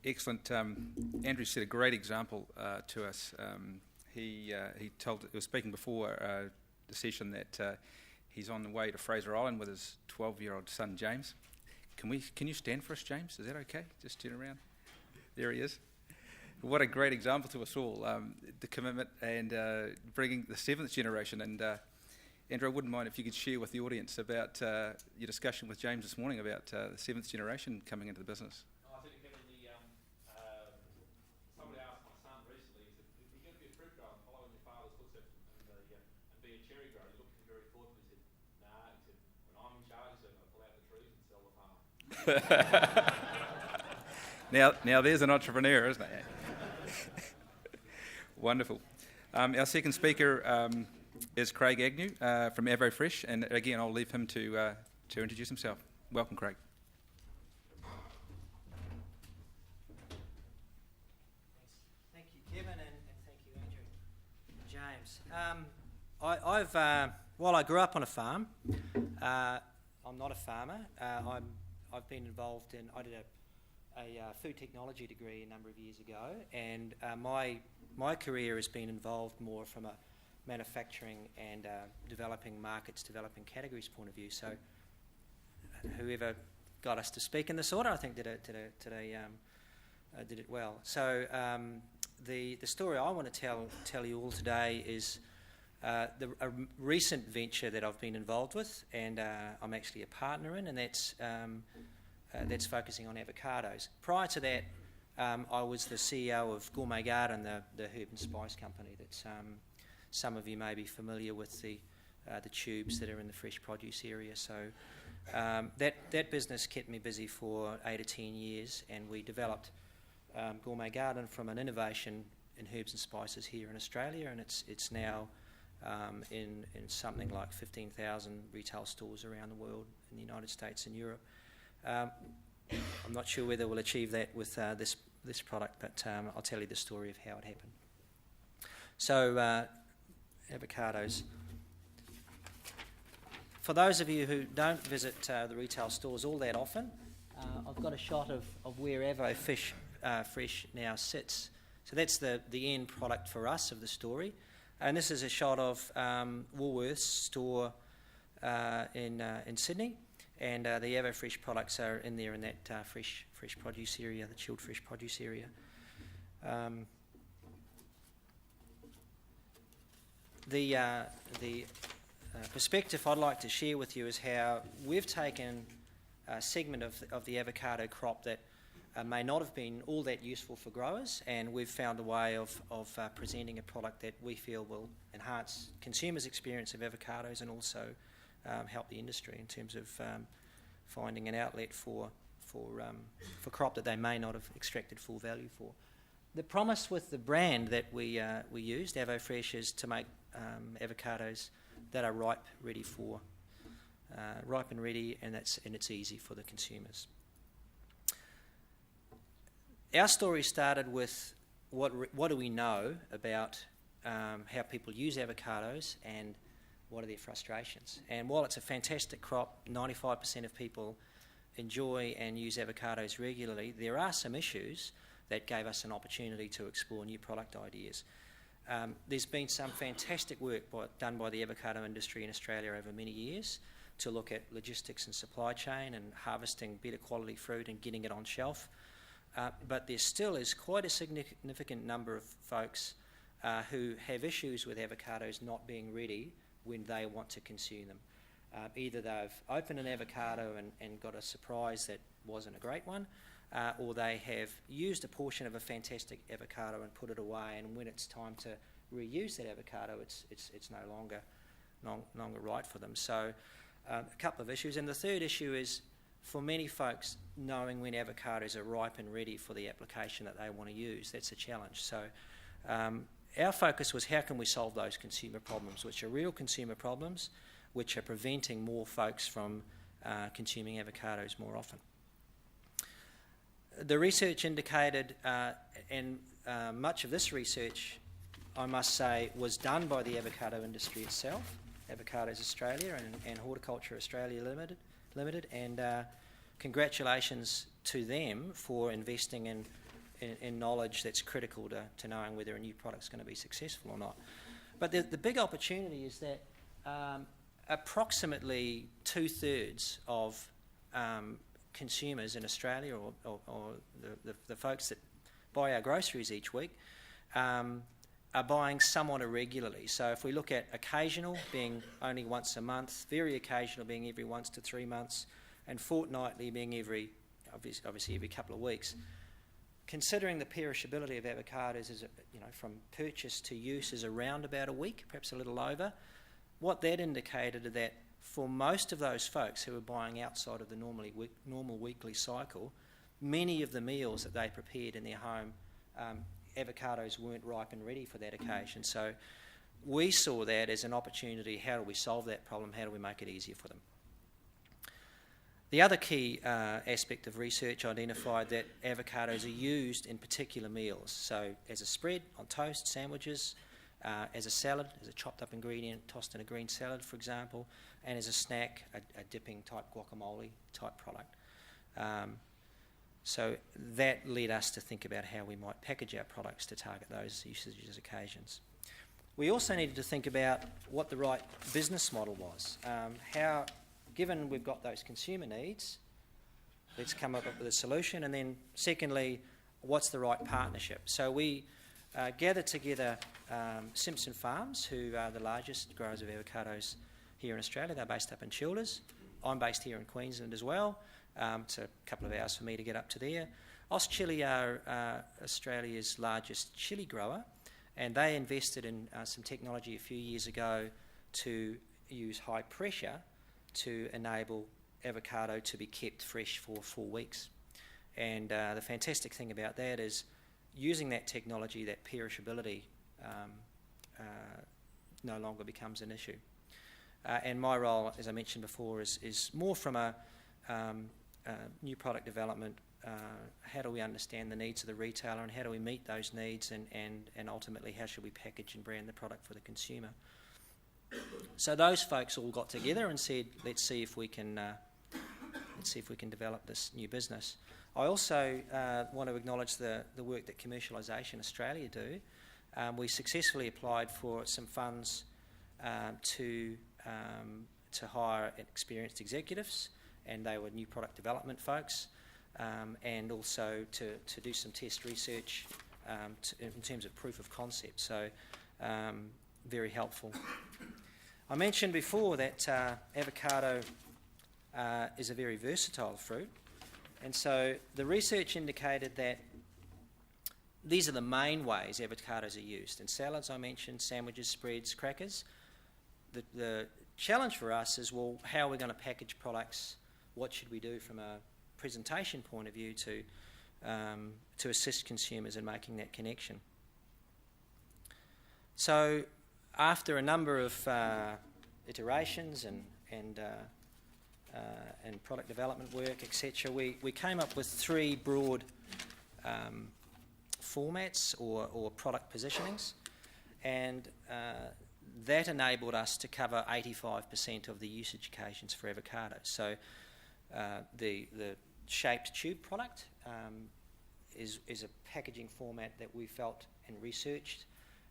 Excellent. Andrew set a great example to us. He was speaking before the session that he's on the way to Fraser Island with his 12-year-old son James. Can you stand for us, James? Is that okay? Just turn around. There he is. What a great example to us all. The commitment and bringing the 7th generation. And Andrew, I wouldn't mind if you could share with the audience about your discussion with James this morning about the 7th generation coming into the business. I think somebody asked my son recently, he said, if you're going to be a fruit grower and follow in your father's footsteps and be a cherry grower, he looked at me very thoughtfully. He said, nah, he said, when I'm in charge, he said, I'll pull out the trees and sell the farm. Now there's an entrepreneur, isn't it? Wonderful. Our second speaker is Craig Agnew from AvoFresh, and again I'll leave him to introduce himself. Welcome, Craig. Thank you, Kevin, and thank you, Andrew and James. While I grew up on a farm, I'm not a farmer. I've been involved in. I did a food technology degree a number of years ago, and my career has been involved more from a manufacturing and developing markets, developing categories point of view. So whoever got us to speak in this order, I think did it well. So the story I want to tell you all today is a recent venture that I've been involved with, and I'm actually a partner in, and that's focusing on avocados. Prior to that, I was the CEO of Gourmet Garden, the herb and spice company that's some of you may be familiar with the tubes that are in the fresh produce area. So that business kept me busy for 8 or 10 years, and we developed Gourmet Garden from an innovation in herbs and spices here in Australia, and it's now in something like 15,000 retail stores around the world in the United States and Europe. I'm not sure whether we'll achieve that with this product, but I'll tell you the story of how it happened. So, avocados. For those of you who don't visit the retail stores all that often, I've got a shot of where AvoFresh now sits. So that's the end product for us of the story. And this is a shot of Woolworths store in Sydney. And the AvoFresh products are in there in that fresh produce area, the chilled fresh produce area. The perspective I'd like to share with you is how we've taken a segment of the avocado crop that may not have been all that useful for growers, and we've found a way of presenting a product that we feel will enhance consumers' experience of avocados and also help the industry in terms of finding an outlet for crop that they may not have extracted full value for. The promise with the brand that we used, AvoFresh, is to make avocados that are ripe and ready, and it's easy for the consumers. Our story started with what do we know about how people use avocados and what are their frustrations. And while it's a fantastic crop, 95% of people enjoy and use avocados regularly, there are some issues that gave us an opportunity to explore new product ideas. There's been some fantastic work done by the avocado industry in Australia over many years to look at logistics and supply chain and harvesting better quality fruit and getting it on shelf. But there still is quite a significant number of folks who have issues with avocados not being ready when they want to consume them. Either they've opened an avocado and got a surprise that wasn't a great one, or they have used a portion of a fantastic avocado and put it away, and when it's time to reuse that avocado, it's no longer right for them. So a couple of issues. And the third issue is, for many folks, knowing when avocados are ripe and ready for the application that they want to use. That's a challenge. So our focus was how can we solve those consumer problems, which are real consumer problems, which are preventing more folks from consuming avocados more often. The research indicated, and much of this research, I must say, was done by the avocado industry itself, Avocados Australia and Horticulture Australia Limited, and congratulations to them for investing in in knowledge that's critical to knowing whether a new product's going to be successful or not. But the big opportunity is that approximately 2/3 of consumers in Australia, or the folks that buy our groceries each week, are buying somewhat irregularly. So if we look at occasional being only once a month, very occasional being every 1 to 3 months, and fortnightly being obviously every couple of weeks, considering the perishability of avocados is, from purchase to use is around about a week, perhaps a little over, what that indicated is that for most of those folks who are buying outside of the normal weekly cycle, many of the meals that they prepared in their home, avocados weren't ripe and ready for that occasion. So we saw that as an opportunity. How do we solve that problem? How do we make it easier for them? The other key aspect of research identified that avocados are used in particular meals. So as a spread on toast, sandwiches, as a salad, as a chopped up ingredient tossed in a green salad, for example, and as a snack, a dipping type guacamole type product. So that led us to think about how we might package our products to target those usages occasions. We also needed to think about what the right business model was. Given we've got those consumer needs, let's come up with a solution. And then secondly, what's the right partnership? So we gathered together Simpson Farms, who are the largest growers of avocados here in Australia. They're based up in Childers. I'm based here in Queensland as well. It's a couple of hours for me to get up to there. Auschili are Australia's largest chili grower, and they invested in some technology a few years ago to use high pressure to enable avocado to be kept fresh for 4 weeks. And the fantastic thing about that is using that technology, that perishability no longer becomes an issue. And my role, as I mentioned before, is more from a new product development. How do we understand the needs of the retailer, and how do we meet those needs, and ultimately how should we package and brand the product for the consumer? So those folks all got together and said, let's see if we can develop this new business. I also want to acknowledge the work that Commercialisation Australia do. We successfully applied for some funds to hire experienced executives, and they were new product development folks, and also to do some test research in terms of proof of concept. So very helpful. I mentioned before that avocado is a very versatile fruit, and so the research indicated that these are the main ways avocados are used. In salads, I mentioned, sandwiches, spreads, crackers. The challenge for us is, well, how are we going to package products? What should we do from a presentation point of view to assist consumers in making that connection? So after a number of iterations and product development work, etc., we came up with 3 broad formats or product positionings, and that enabled us to cover 85% of the usage occasions for avocados. So the shaped tube product is a packaging format that we felt and researched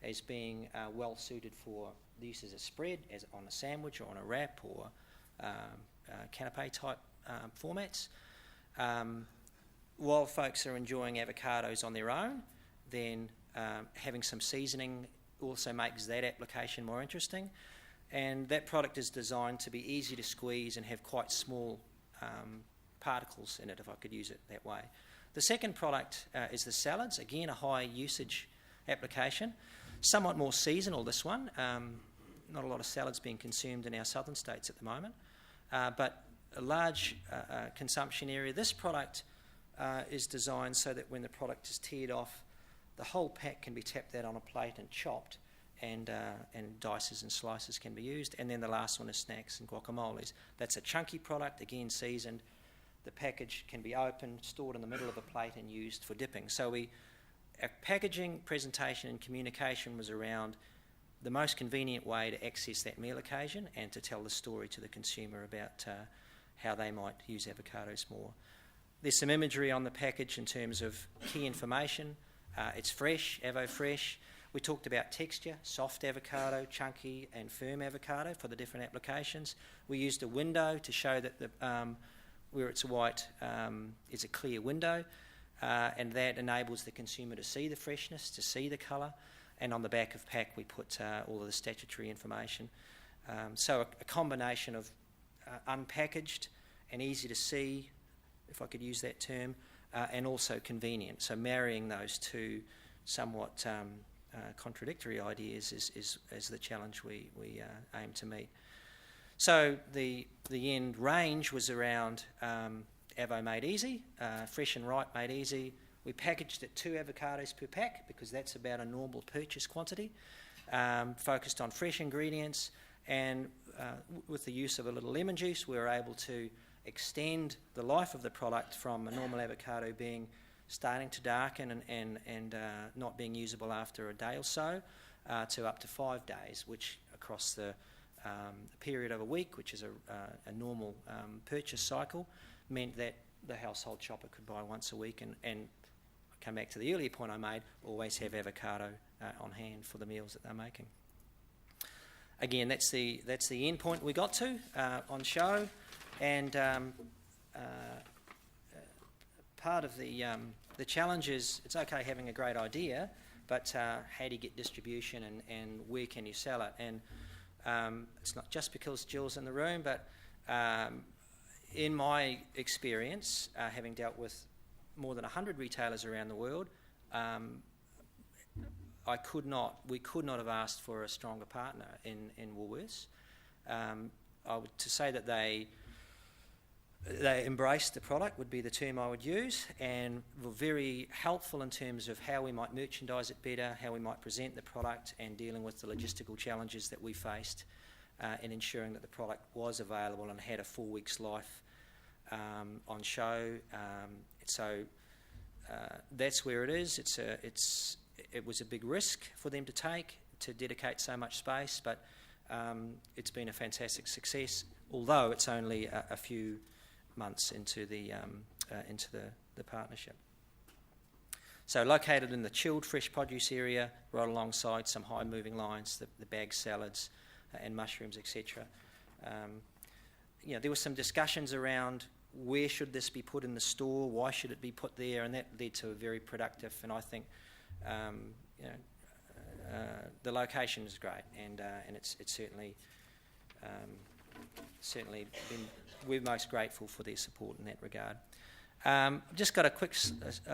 as being well suited for the use as a spread, as on a sandwich or on a wrap, or canapé type formats. While folks are enjoying avocados on their own, then having some seasoning also makes that application more interesting. And that product is designed to be easy to squeeze and have quite small particles in it, if I could use it that way. The second product is the salads, again a high usage application, somewhat more seasonal, this one. Not a lot of salads being consumed in our southern states at the moment, but a large consumption area. This product is designed so that when the product is teared off, the whole pack can be tapped out on a plate and chopped, and dices and slices can be used. And then the last one is snacks and guacamoles. That's a chunky product, again seasoned. The package can be opened, stored in the middle of a plate and used for dipping. So our packaging, presentation and communication was around the most convenient way to access that meal occasion and to tell the story to the consumer about how they might use avocados more. There's some imagery on the package in terms of key information. It's fresh, Avo Fresh. We talked about texture, soft avocado, chunky and firm avocado for the different applications. We used a window to show that where it's white is a clear window, and that enables the consumer to see the freshness, to see the colour. And on the back of pack we put all of the statutory information. So a combination of unpackaged and easy to see, if I could use that term, and also convenient. So marrying those two somewhat contradictory ideas is the challenge we aim to meet. So the end range was around Avo Made Easy, Fresh and Ripe Made Easy. We packaged at 2 avocados per pack because that's about a normal purchase quantity, focused on fresh ingredients, and with the use of a little lemon juice we were able to extend the life of the product from a normal avocado being starting to darken and not being usable after a day or so to up to 5 days, which across the period of a week, which is a normal purchase cycle, meant that the household shopper could buy once a week and I come back to the earlier point I made, always have avocado on hand for the meals that they're making. Again, that's the end point we got to on show, and part of the challenge is it's okay having a great idea, but how do you get distribution and where can you sell it? And it's not just because Jill's in the room, but in my experience, having dealt with more than 100 retailers around the world, we could not have asked for a stronger partner in Woolworths. To say that they embraced the product would be the term I would use, and were very helpful in terms of how we might merchandise it better, how we might present the product, and dealing with the logistical challenges that we faced in ensuring that the product was available and had a 4 weeks life on show. So that's where it is. It was a big risk for them to take, to dedicate so much space, but it's been a fantastic success, although it's only a few months into the partnership. So located in the chilled fresh produce area, right alongside some high moving lines, the bagged salads and mushrooms, etc. There were some discussions around where should this be put in the store, why should it be put there, and that led to a very productive, and I think the location is great, and it's certainly been, we're most grateful for their support in that regard. Just got a quick